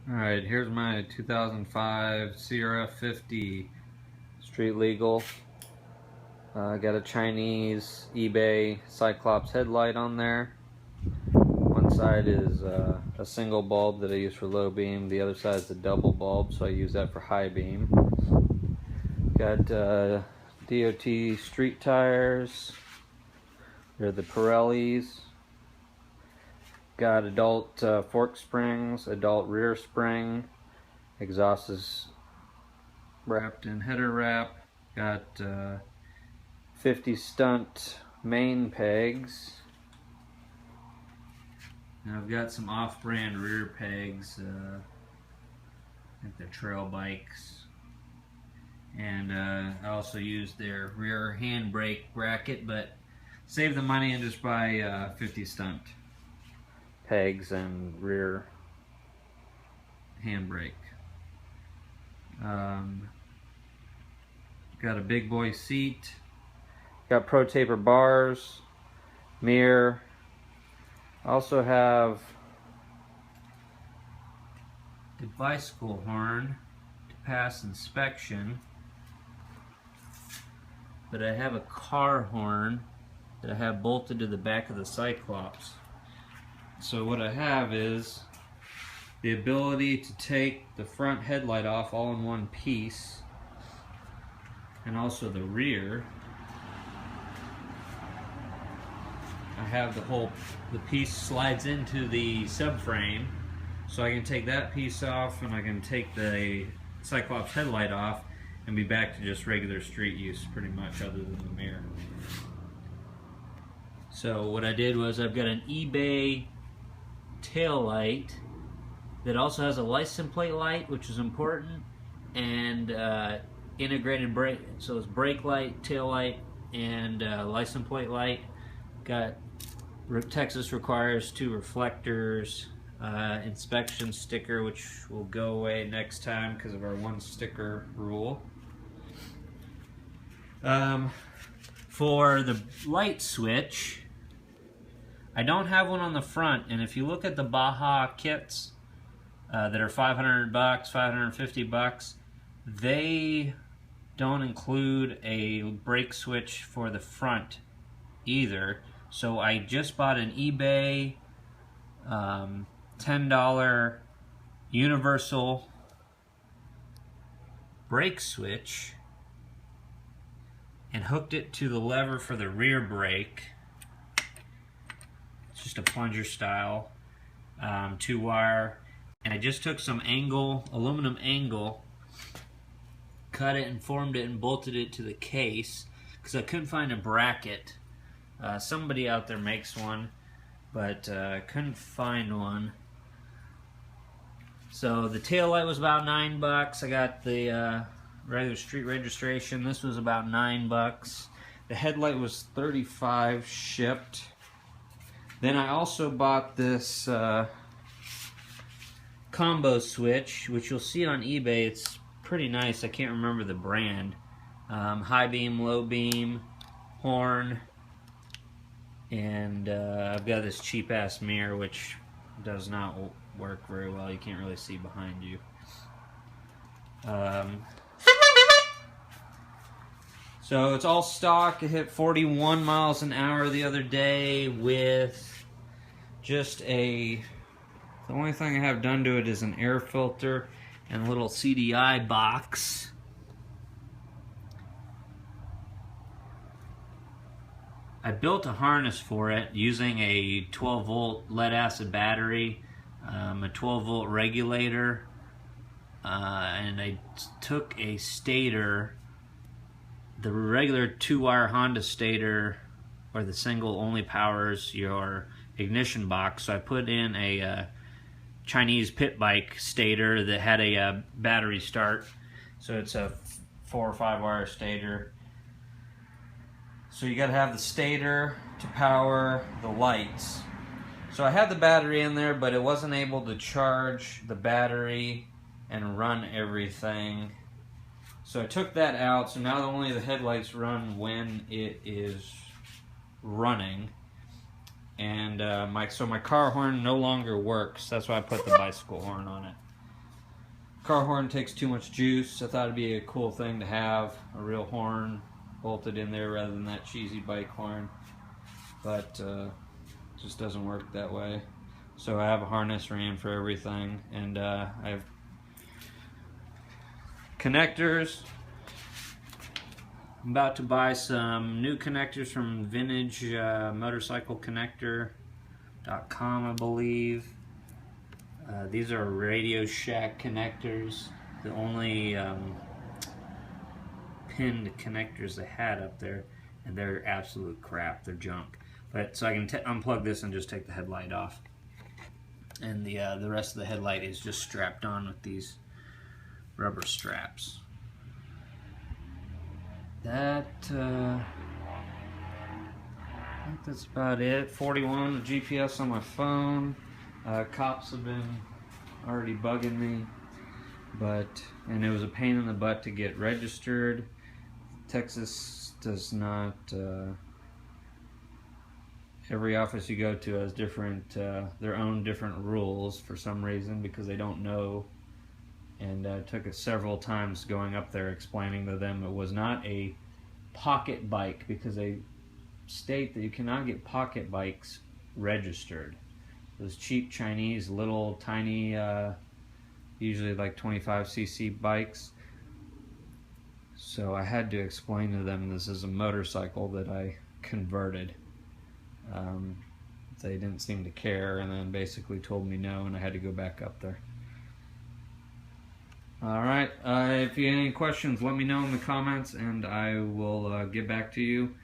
Alright, here's my 2005 CRF50 street legal. Got a Chinese eBay Cyclops headlight on there. One side is a single bulb that I use for low beam. The other side is a double bulb, so I use that for high beam. Got DOT street tires. They're the Pirellis. Got adult fork springs, adult rear spring. Exhaust is wrapped in header wrap. Got 50 stunt main pegs. And I've got some off-brand rear pegs. I think they're trail bikes. And I also use their rear handbrake bracket, but save the money and just buy 50 stunt pegs and rear handbrake. Got a big boy seat. Got pro taper bars, mirror. Also have the bicycle horn to pass inspection. But I have a car horn that I have bolted to the back of the Cyclops. So what I have is the ability to take the front headlight off all in one piece, and also the rear. I have the piece slides into the subframe, so I can take that piece off and I can take the Cyclops headlight off and be back to just regular street use pretty much, other than the mirror. So what I did was I've got an eBay tail light that also has a license plate light, which is important, and integrated brake, so it's brake light, tail light, and license plate light. Got Texas requires 2 reflectors, inspection sticker, which will go away next time because of our 1 sticker rule. For the light switch, I don't have one on the front, and if you look at the Baja kits that are $500, $550, they don't include a brake switch for the front either. So I just bought an eBay $10 universal brake switch and hooked it to the lever for the rear brake. It's just a plunger style 2-wire, and I just took some aluminum angle, cut it and formed it and bolted it to the case because I couldn't find a bracket. Somebody out there makes one, but couldn't find one. So the tail light was about $9. I got the regular street registration. This was about $9. The headlight was $35 shipped. Then I also bought this combo switch, which you'll see on eBay. It's pretty nice. I can't remember the brand. High beam, low beam, horn, and I've got this cheap ass mirror which does not work very well. You can't really see behind you. So it's all stock. It hit 41 miles an hour the other day with just the only thing I have done to it is an air filter and a little CDI box. I built a harness for it using a 12-volt lead-acid battery, a 12-volt regulator, and I took a stator, the regular 2-wire Honda stator, or the single only powers your ignition box. So I put in a Chinese pit bike stator that had a battery start. So it's a 4 or 5 wire stator. So you got to have the stator to power the lights. So I had the battery in there, but it wasn't able to charge the battery and run everything. So I took that out, so now only the headlights run when it is running. And my car horn no longer works. That's why I put the bicycle horn on it. car horn takes too much juice. I thought it'd be a cool thing to have a real horn bolted in there rather than that cheesy bike horn, but it just doesn't work that way. So I have a harness ram for everything, and I have connectors. I'm about to buy some new connectors from Vintage Motorcycle Connector.com, I believe. These are Radio Shack connectors, the only pinned connectors they had up there, and they're absolute crap. They're junk. But so I can unplug this and just take the headlight off, and the rest of the headlight is just strapped on with these rubber straps. That I think that's about it. 41 GPS on my phone. Cops have been already bugging me, and it was a pain in the butt to get registered. Texas does not. Every office you go to has different, their own different rules for some reason, because they don't know. And it took us several times going up there explaining to them it was not a pocket bike, because they state that you cannot get pocket bikes registered. Those cheap Chinese little tiny, usually like 25cc bikes. So I had to explain to them this is a motorcycle that I converted. They didn't seem to care, and then basically told me no, and I had to go back up there. Alright, if you have any questions, let me know in the comments, and I will get back to you.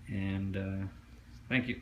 And thank you.